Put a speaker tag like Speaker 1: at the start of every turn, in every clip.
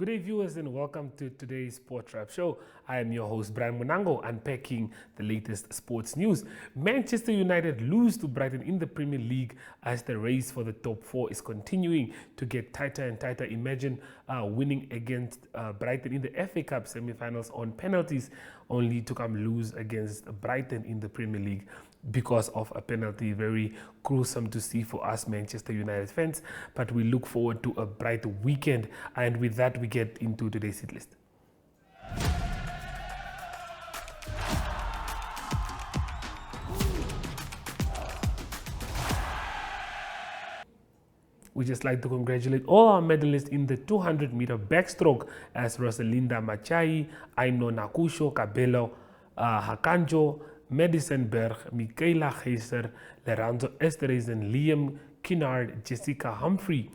Speaker 1: Good day, viewers, and welcome to today's Sport Wrap Show. I am your host, Brian Munango, unpacking the latest sports news. Manchester United lose to Brighton in the Premier League as the race for the top four is continuing to get tighter and tighter. Imagine winning against Brighton in the FA Cup semi-finals on penalties, only to come lose against Brighton in the Premier League because of a penalty. Very gruesome to see for us Manchester United fans, but we look forward to a bright weekend. And with that, we get into today's hit list. We just like to congratulate all our medalists in the 200-meter backstroke as Rosalinda Machai, Aino Nakusho, Kabelo Hakanjo, Madison Berg, Michaela Geyser, Lorenzo Esterhazen, Liam Kinnard, Jessica Humphrey,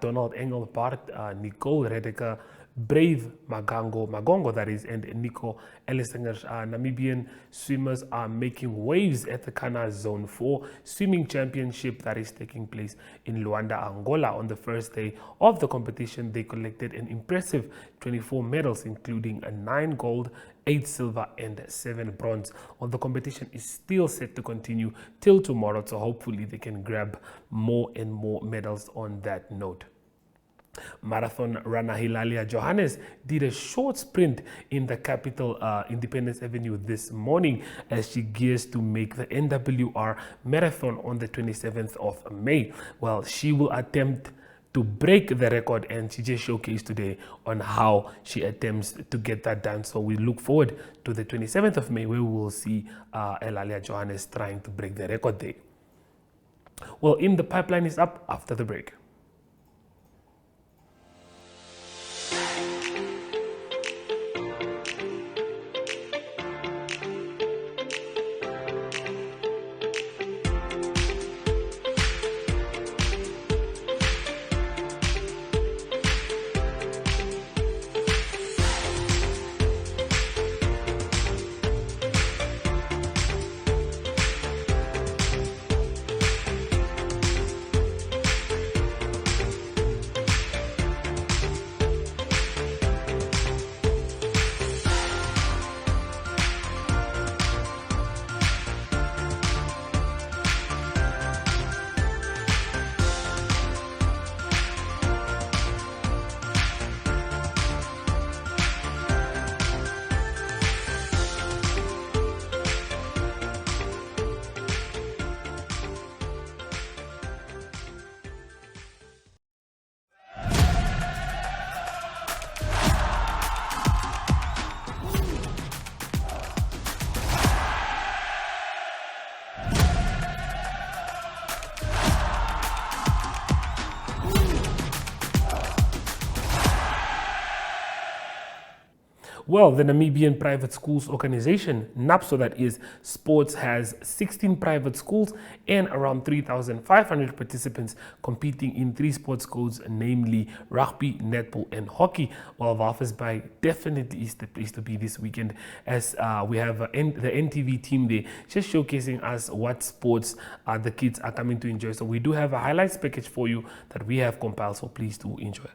Speaker 1: Donald Engel, Bart, Nicole Redeker, Brave Magongo that is, and Nico Ellisingers. Namibian swimmers are making waves at the Kana Zone 4 swimming championship that is taking place in Luanda, Angola. On the first day of the competition, they collected an impressive 24 medals, including 9 gold, 8 silver and 7 bronze. Well, the competition is still set to continue till tomorrow, so hopefully they can grab more and more medals on that note. Marathon runner Hilalia Johannes did a short sprint in the capital, Independence Avenue, this morning as she gears to make the NWR marathon on the 27th of May. Well, she will attempt to break the record, and she just showcased today on how she attempts to get that done. So we look forward to the 27th of May where we will see Hilalia Johannes trying to break the record day. Well, In the Pipeline is up after the break. Well, the Namibian Private Schools Organization, NAPSO that is, sports has 16 private schools and around 3,500 participants competing in 3 sports codes, namely rugby, netball and hockey. Well, Walvis Bay definitely is the place to be this weekend as we have the NTV team there just showcasing us what sports the kids are coming to enjoy. So we do have a highlights package for you that we have compiled, so please do enjoy.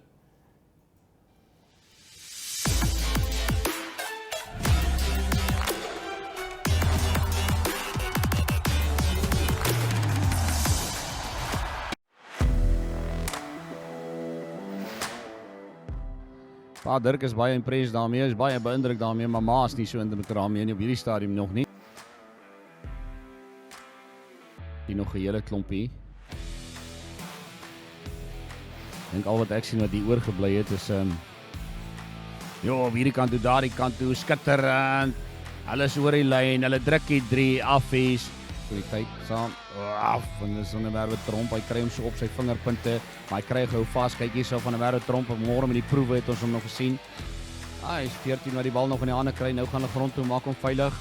Speaker 2: Pa Dirk is baie impressed daarmee, is baie beïndruk daarmee, maar Ma is nie so indruk daarmee nie op hierdie stadium nog nie. Hier nog 'n hele klompie. Dink al wat ek sien wat hier oorgebly het is op hierdie kant toe, daardie kant toe, skitterend. Hulle is oor die lyn, hulle druk die 3 affies. Kwaliteit saam af, en dis van 'n Merwe Tromp, hy kry hom so op sy vingerpunte, maar hy kry gou vas. Kyk hierso van 'n Merwe Tromp, môre met die proewe het ons hom nog gesien. Hy is 14 wat die bal nog in die hande kry, nou gaan hulle grond toe, maak hom veilig.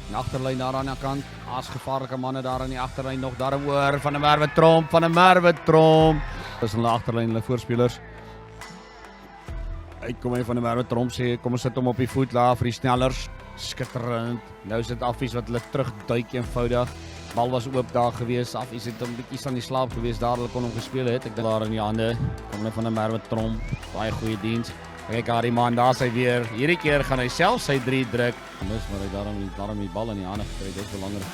Speaker 2: En agterlyn daar aan die kant, as gevaarlike manne daar aan die agterlyn nog daarom oor van 'n Merwe Tromp. Dis hulle agterlyn, hulle voorspelers. Uitkom hy van 'n Merwe Tromp sê kom ons sit hom op die voet laat vir die snellers. Skitterend. Nou is dit affies wat hulle terugduik eenvoudig. Bal was oop daar gewees. Affies het 'n bietjie aan die slaap gewees daar hulle kon hom gespeel het. Ek dink daar in die hande kom hulle van 'n Merwe Tromp. Baie goeie diens. Kyk Harry man, daar is hy weer. Hierdie keer gaan hy self sy 3 druk. Mis maar hy daarom die bal in die hande gekry. Dit is belangrik.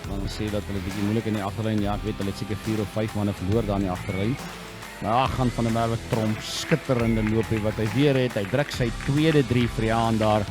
Speaker 2: Dan sê dat hulle bietjie moeilik in die agterlyn. Ja, ek weet hulle het seker 4 of 5 manne verloor daar in die agterlyn. Maar gaan van der Merwe tromp skitterende loopie wat hy weer het. Hy druk sy tweede 3 vir die aan daar.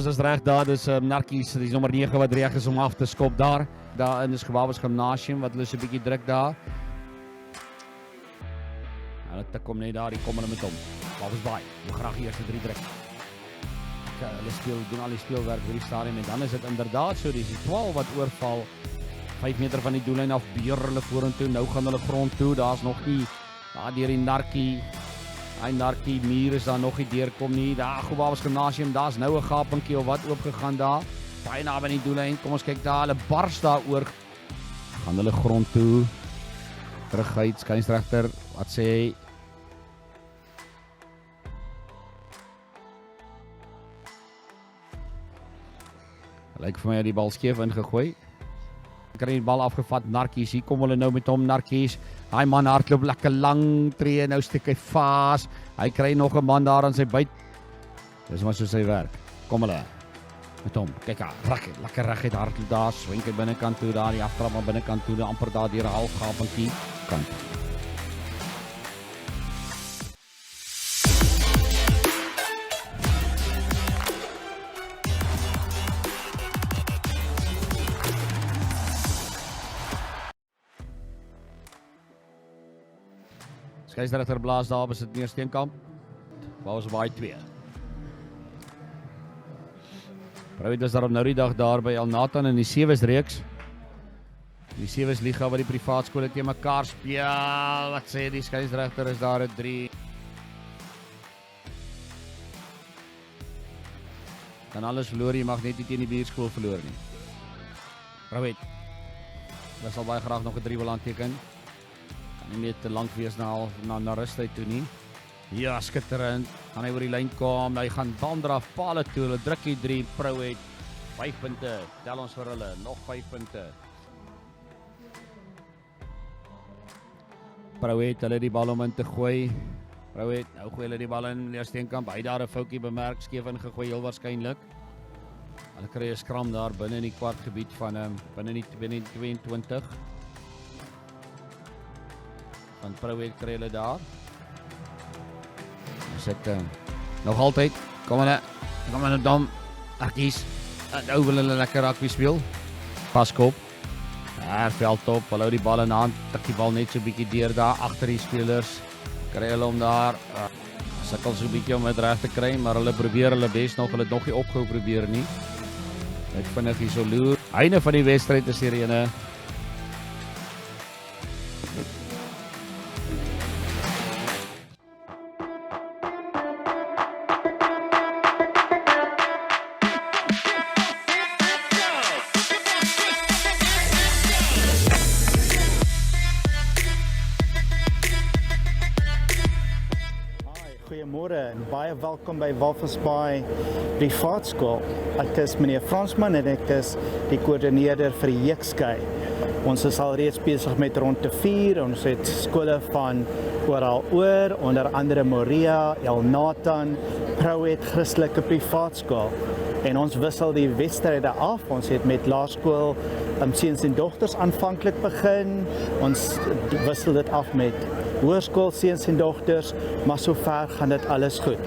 Speaker 2: Is reg daar, dis Narkies, dis nommer 9 wat reg is om af te skop daar. Daarin is Walvis Gymnasium wat hulle so 'n bietjie druk daar. Hulle tik kom net daar, die kom hulle met hom. Walvis Bay, wil graag eers 3 druk. Hulle doen al die speelwerk vir die stadion en dan is dit inderdaad so, dis die 12 wat oorval. 5 meter van die doellyn af, beer hulle vorentoe, nou gaan hulle grond toe, daar's nog nie, daar deur die Narkie. Hy Narkie muur is daar nog nie deurkom nie. Daar Walvis Gymnasium, daar's nou 'n gapingkie of wat oopgegaan daar. Baie naby die doellyn. Kom ons kyk daar, hulle bars daaroor. Gaan hulle grond toe. Teruguit, skynsregter, wat sê hy? Lyk vir my die bal skeef ingegooi. Kry die bal afgevat, Narkies, hier kom hulle nou met hom, Narkies. Hy man hardloop lekker lang tree, nou steek hy vas. Hy kry nog 'n man daar aan sy byt. Dis maar so sy werk. Kom hulle met hom. Kyk daar, lekker reguit hardloop daar, swenk hy binnekant toe daar, die aftrap aan binnekant toe, amper daar deur 'n half gapentjie kant. Skeieregter blaas daar, is dit meer steenkamp. Walvis Bay 2. Private is daarop nou die dag daar by El Nathan in die 7's reeks. Die 7's liga wat die privaat skole teen mekaar speel. Wat sê die skeieregter is daar 'n 3. Dan alles verloor, jy mag net nie teen die buurskool verloor nie. Private. Hulle sal baie graag nog 'n 3 wil aanteken. Nie meer te lank wees na rustyd toe nie. Ja, skitterend. Gaan hy oor die lyn kom. Hy gaan bandraf paal toe. Hulle druk die 3 Pro het 5 punte. Tel ons vir hulle nog 5 punte. Pro het hulle die bal om in te gooi. Pro het nou gooi hulle die bal in die steenkamp. Hy daar 'n foutjie bemerk, skeef ingegooi heel waarskynlik. Hulle kry 'n skram daar binne in die kwartgebied van binne die 22. Van Prowet kry hulle daar. Ons het nog altyd, kom hulle dan, Arkies, nou wil hulle lekker rugby speel. Paskop, daar veld op, hulle hou die bal in hand, tik die bal net so bietjie deur daar, agter die spelers, kry hulle om daar, sukkel so bietjie om dit reg te kry, maar hulle probeer hulle bes nog, hulle het nog nie opgehou probeer nie. Net vinnig hier so loer, einde van die wedstryd is hier ene.
Speaker 3: Goeiemôre en baie welkom by Walvis Bay Privaat Skool. Ek is meneer Fransman en ek is die koördineerder vir die jeugskei. Ons is al reeds besig met rond te 4. Ons het skole van oral oor, onder andere Moria, El Nathan, Prowet Christelike Privaat Skool. En ons wissel die wedstryde af. Ons het met laerskool seuns en dogters aanvanklik begin. Ons wissel dit af met hoërskool seuns en dogters, maar sover gaan dit alles goed.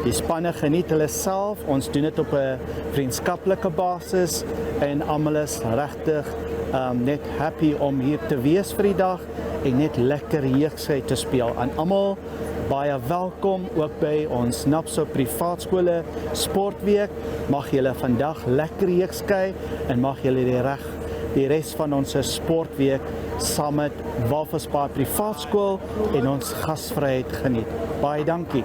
Speaker 3: Die spanne geniet hulle self. Ons doen dit op 'n vriendskaplike basis en almal is regtig net happy om hier te wees vir die dag en net lekker jeugskei te speel. Aan almal baie welkom ook by ons NAPSO privaat skole sportweek. Mag julle vandag lekker jeugskei en mag julle die res van ons sportweek saam met Walvis Bay Privaat Skool en ons gasvryheid geniet. Baie dankie.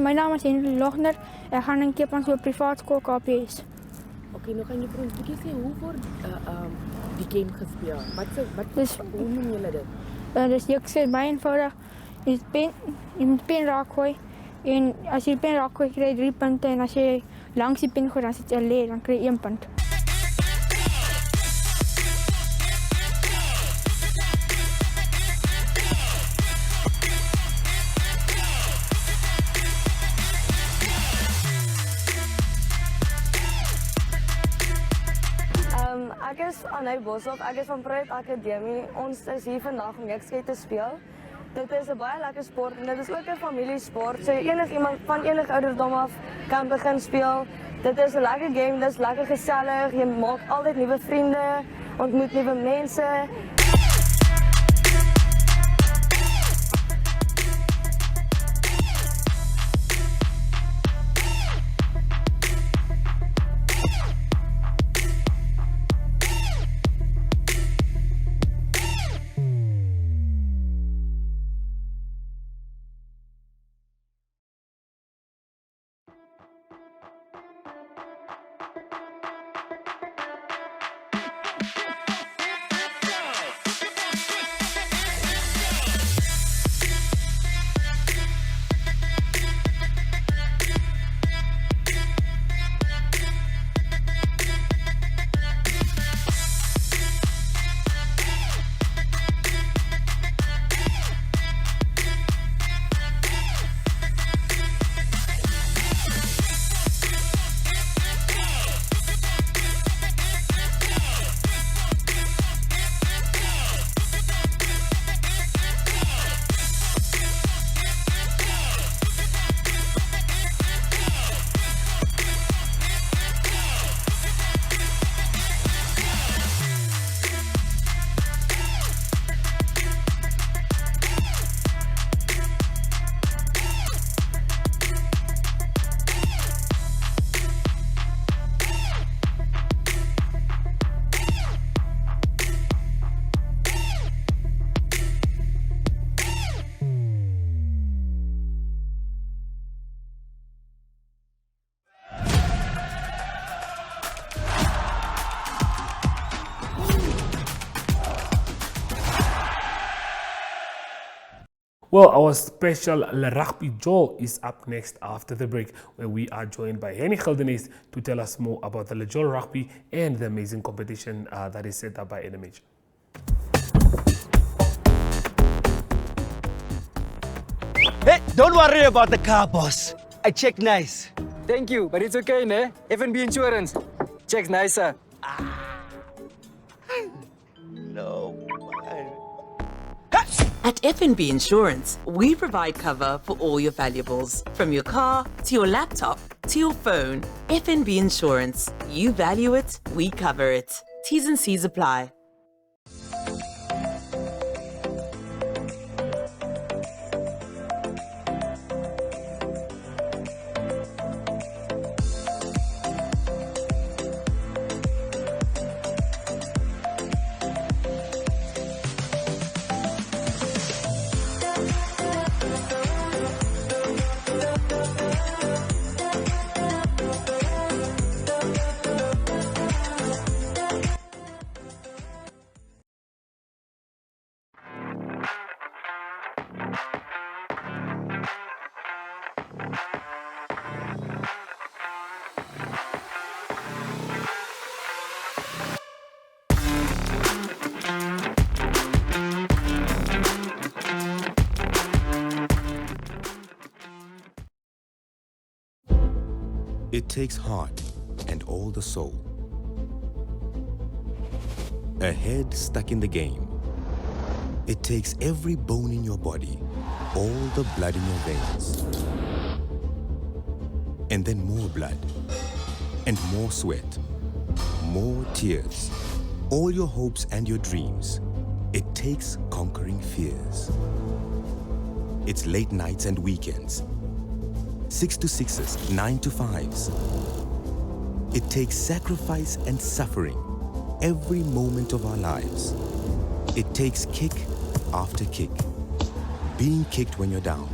Speaker 4: my naam is Henry Logner. Ek gaan in Cape Town so 'n privaat skool KPS.
Speaker 5: Okay, nou kan jy vir ons 'n bietjie sê hoe word die game gespeel?
Speaker 4: Dus-
Speaker 5: Hoe noem julle dit?
Speaker 4: Dus jy sê baie eenvoudig. Jy moet die pen raak gooi. En as jy die pen raak gooi, kry jy 3 punte en as jy langs die pen gooi, dan sit jy lê, dan kry jy 1 punt.
Speaker 6: Ek is Anay Boshoff, ek is van Projek Akademie. Ons is hier vandag om jekskei te speel. Dit is 'n baie lekker sport en dit is ook 'n familiesport. So enigiemand van enige ouderdom af kan begin speel. Dit is 'n lekker game, dit is lekker gesellig. Jy maak altyd nuwe vriende, ontmoet nuwe mense.
Speaker 1: Well, our special Rugby Joel is up next after the break, where we are joined by Henny Geldenes to tell us more about the Joel Rugby and the amazing competition that is set up by NMH.
Speaker 7: Hey, don't worry about the car, boss. I checked nice.
Speaker 8: Thank you, but it's okay, ne? F&B Insurance. Checks nicer.
Speaker 7: No.
Speaker 9: At F&B Insurance, we provide cover for all your valuables, from your car to your laptop to your phone. F&B Insurance. You value it, we cover it. T's and C's apply.
Speaker 10: It takes heart and all the soul. A head stuck in the game. It takes every bone in your body, all the blood in your veins. And then more blood, and more sweat, more tears, all your hopes and your dreams. It takes conquering fears. It's late nights and weekends. 6 to 6s, 9 to 5s. It takes sacrifice and suffering every moment of our lives. It takes kick after kick, being kicked when you're down.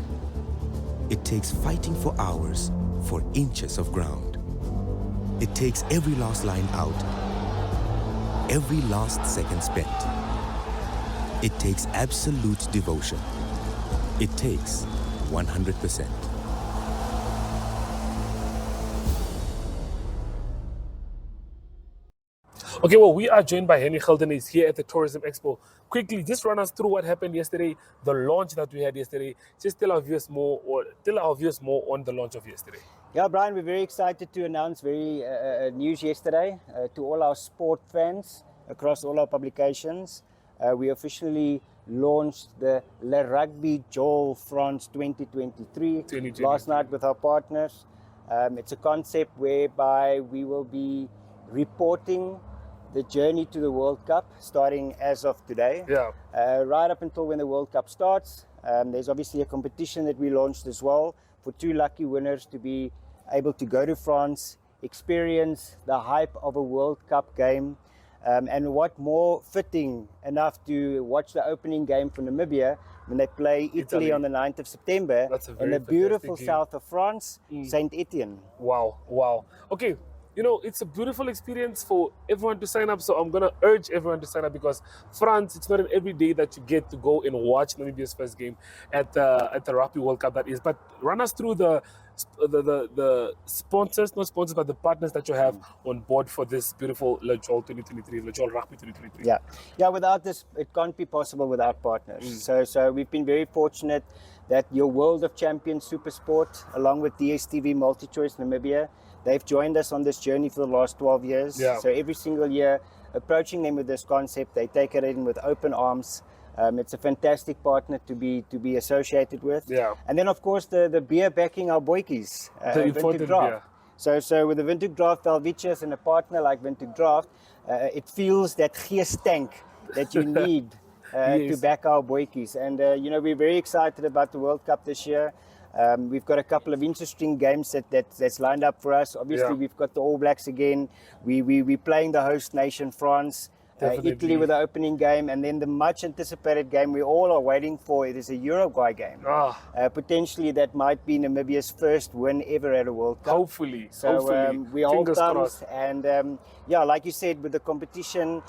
Speaker 10: It takes fighting for hours for inches of ground. It takes every last line out, every last second spent. It takes absolute devotion. It takes 100%.
Speaker 1: Okay, well, we are joined by Henny Gelden. He's here at the Tourism Expo. Quickly, just run us through what happened yesterday, the launch that we had yesterday. Just tell our viewers more on the launch of yesterday.
Speaker 11: Yeah, Brian, we're very excited to announce news yesterday to all our sport fans across all our publications. We officially launched the Le Rugby Joel France 2023 last night with our partners. It's a concept whereby we will be reporting the journey to the World Cup starting as of today.
Speaker 1: Yeah.
Speaker 11: Right up until when the World Cup starts. There's obviously a competition that we launched as well for 2 lucky winners to be able to go to France, experience the hype of a World Cup game. And what more fitting enough to watch the opening game for Namibia when they play Italy on the 9th of September in the beautiful south of France, Saint Etienne.
Speaker 1: Wow, wow. Okay, you know, it's a beautiful experience for everyone to sign up. So I'm going to urge everyone to sign up because France, it's not an every day that you get to go and watch Namibia's first game at the Rugby World Cup that is. But run us through the sponsors, not sponsors, but the partners that you have on board for this beautiful Le Joel 2023, Le Joel Rugby 2023.
Speaker 11: Yeah, without this, it can't be possible without partners. So we've been very fortunate that your World of Champions Supersport, along with DSTV MultiChoice Namibia, they've joined us on this journey for the last 12 years.
Speaker 1: Yeah.
Speaker 11: So every single year, approaching them with this concept, they take it in with open arms. It's a fantastic partner to be associated with.
Speaker 1: Yeah.
Speaker 11: And then, of course, the beer backing our boykies.
Speaker 1: The important beer.
Speaker 11: So with the Windhoek Draft Velviches and a partner like Windhoek Draft, it feels that geest tank that you need to back our boykies. And, we're very excited about the World Cup this year. We've got a couple of interesting games that's lined up for us. Obviously, we've got the All Blacks again. We're playing the host nation, France. Italy with the opening game, and then the much anticipated game we all are waiting for. It is a Uruguay game. Potentially that might be Namibia's first win ever at a World Cup.
Speaker 1: Hopefully.
Speaker 11: We hold
Speaker 1: Fingers
Speaker 11: thumbs,
Speaker 1: crossed.
Speaker 11: and like you said, with the competition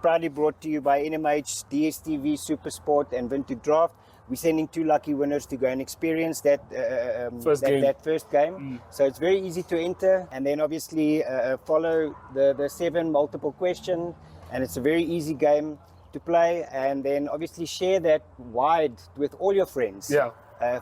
Speaker 11: proudly brought to you by NMH, DSTV, Supersport, and Windhoek Draft. We're sending 2 lucky winners to go and experience that first game. So it's very easy to enter, and then obviously follow the 7 multiple question. And it's a very easy game to play, and then obviously share that wide with all your friends.
Speaker 1: Yeah.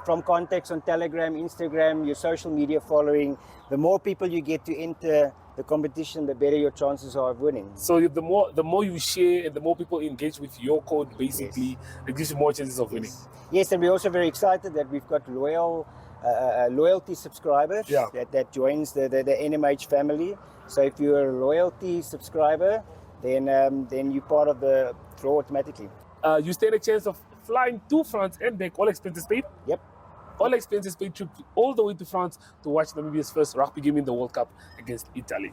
Speaker 11: From contacts on Telegram, Instagram, your social media following. The more people you get to enter the competition, the better your chances are of winning.
Speaker 1: So the more you share and the more people engage with your code, basically, it gives you more chances of winning.
Speaker 11: Yes, and we're also very excited that we've got loyalty subscribers that joins the NMH family. So if you're a loyalty subscriber, then you're part of the draw automatically.
Speaker 1: You stand a chance of flying to France and back, all expenses paid?
Speaker 11: Yep.
Speaker 1: All expenses paid, trip all the way to France to watch Namibia's first rugby game in the World Cup against Italy.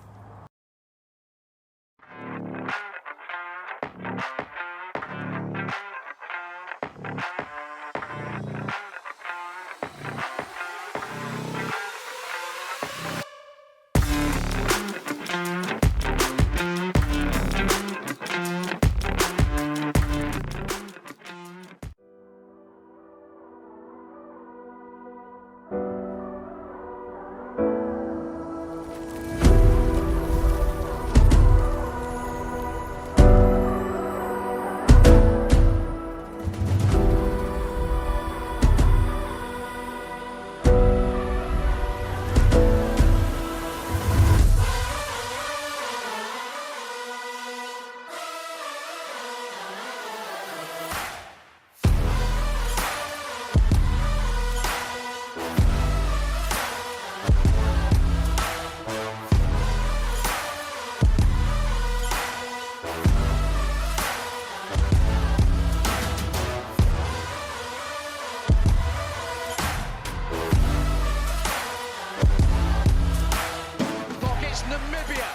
Speaker 12: Namibia,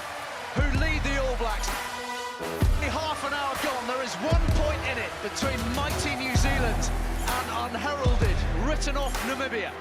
Speaker 12: who lead the All Blacks. Half an hour gone, there is 1 point in it between mighty New Zealand man unheralded, written off Namibia.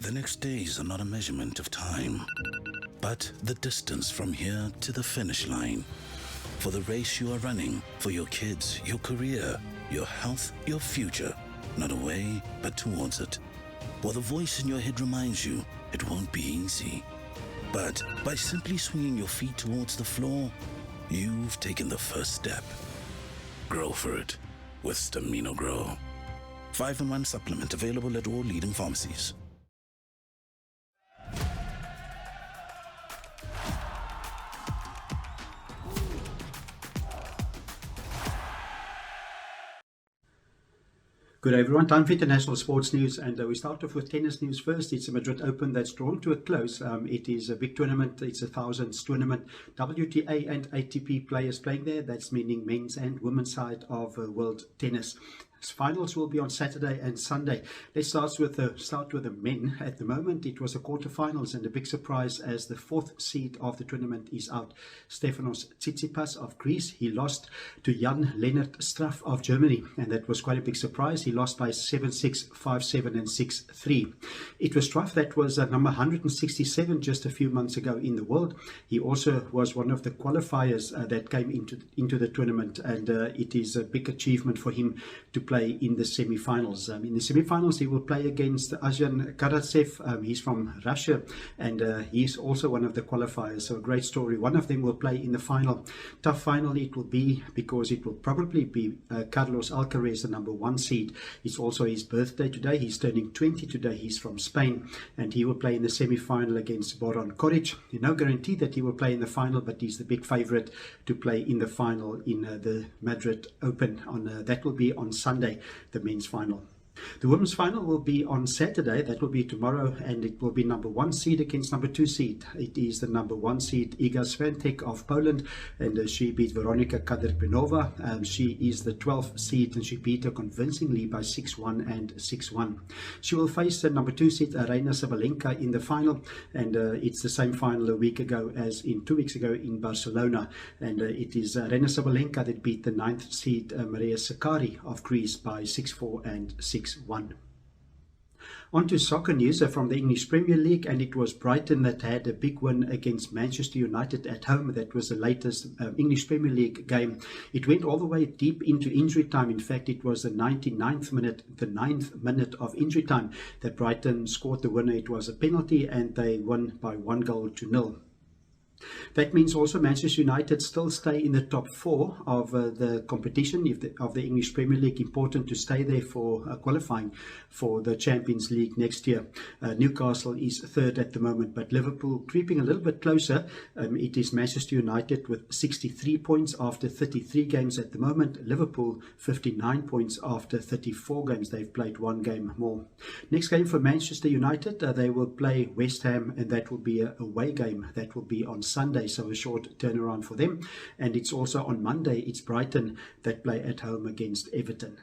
Speaker 13: The next days are not a measurement of time, but the distance from here to the finish line. For the race you are running, for your kids, your career, your health, your future. Not away, but towards it. While the voice in your head reminds you it won't be easy. But by simply swinging your feet towards the floor, you've taken the first step. Grow for it with Stamino Grow. 5-in-1 supplement available at all leading pharmacies.
Speaker 14: Good day everyone, time for international sports news, and we start off with tennis news first. It's a Madrid Open that's drawn to a close. It is a big tournament, it's a thousands tournament. WTA and ATP players playing there, that's meaning men's and women's side of world tennis. Finals will be on Saturday and Sunday. Let's start with the men. At the moment, it was the quarterfinals, and a big surprise as the 4th seed of the tournament is out. Stefanos Tsitsipas of Greece, he lost to Jan-Lennard Struff of Germany, and that was quite a big surprise. He lost by 7-6, 5-7 and 6-3. It was Struff that was number 167 just a few months ago in the world. He also was one of the qualifiers that came into the tournament, and it is a big achievement for him to play in the semi-finals. In the semi-finals, he will play against Azhan Karatsev. He's from Russia, and he's also one of the qualifiers. So a great story. One of them will play in the final. Tough final it will be, because it will probably be Carlos Alcaraz, the number 1 seed. It's also his birthday today. He's turning 20 today. He's from Spain, and he will play in the semi-final against Boran Koric. No guarantee that he will play in the final, but he's the big favorite to play in the final in the Madrid Open. That will be on Sunday, the men's final. The women's final will be on Saturday. That will be tomorrow, and it will be number 1 seed against number 2 seed. It is the number 1 seed Iga Swiatek of Poland, and she beat Veronika Kadyrpinova. She is the 12th seed, and she beat her convincingly by 6-1 and 6-1. She will face the number 2 seed Aryna Sabalenka in the final, and it's the same final 2 weeks ago in Barcelona, and it is Aryna Sabalenka that beat the 9th seed Maria Sakkari of Greece by 6-4 and 6-1. On to soccer news from the English Premier League, and it was Brighton that had a big win against Manchester United at home. That was the latest English Premier League game. It went all the way deep into injury time. In fact, it was the 99th minute, the 9th minute of injury time, that Brighton scored the winner. It was a penalty, and they won by 1-0. That means also Manchester United still stay in the top 4 of the competition of the English Premier League. Important to stay there for qualifying for the Champions League next year. Newcastle is 3rd at the moment, but Liverpool creeping a little bit closer. It is Manchester United with 63 points after 33 games at the moment. Liverpool 59 points after 34 games. They've played 1 game more. Next game for Manchester United, they will play West Ham, and that will be a away game. That will be on Sunday, so a short turnaround for them. And it's also on Monday, it's Brighton that play at home against Everton.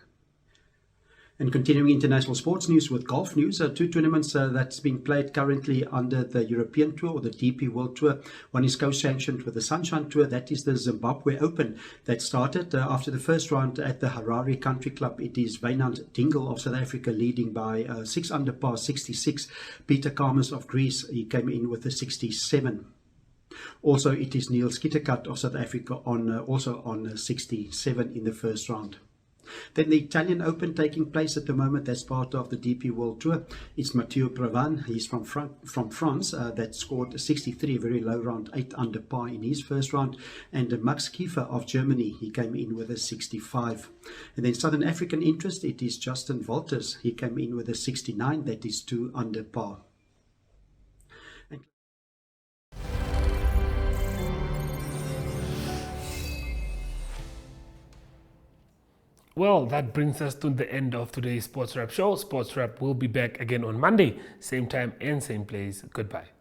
Speaker 14: And continuing international sports news with golf news, two tournaments that's being played currently under the European Tour or the DP World Tour. One is co-sanctioned with the Sunshine Tour. That is the Zimbabwe Open that started after the first round at the Harare Country Club. It is Wynand Dingle of South Africa leading by 6 under par 66. Peter Karmas of Greece, he came in with a 67. Also, it is Neil Skittercut of South Africa also on 67 in the first round. Then the Italian Open taking place at the moment. That's part of the DP World Tour. It's Mathieu Prevan. He's from France that scored 63, very low round, 8 under par in his first round. And Max Kiefer of Germany, he came in with a 65. And then Southern African interest, it is Justin Walters. He came in with a 69. That is 2 under par.
Speaker 1: Well, that brings us to the end of today's Sports Wrap show. Sports Wrap will be back again on Monday, same time and same place. Goodbye.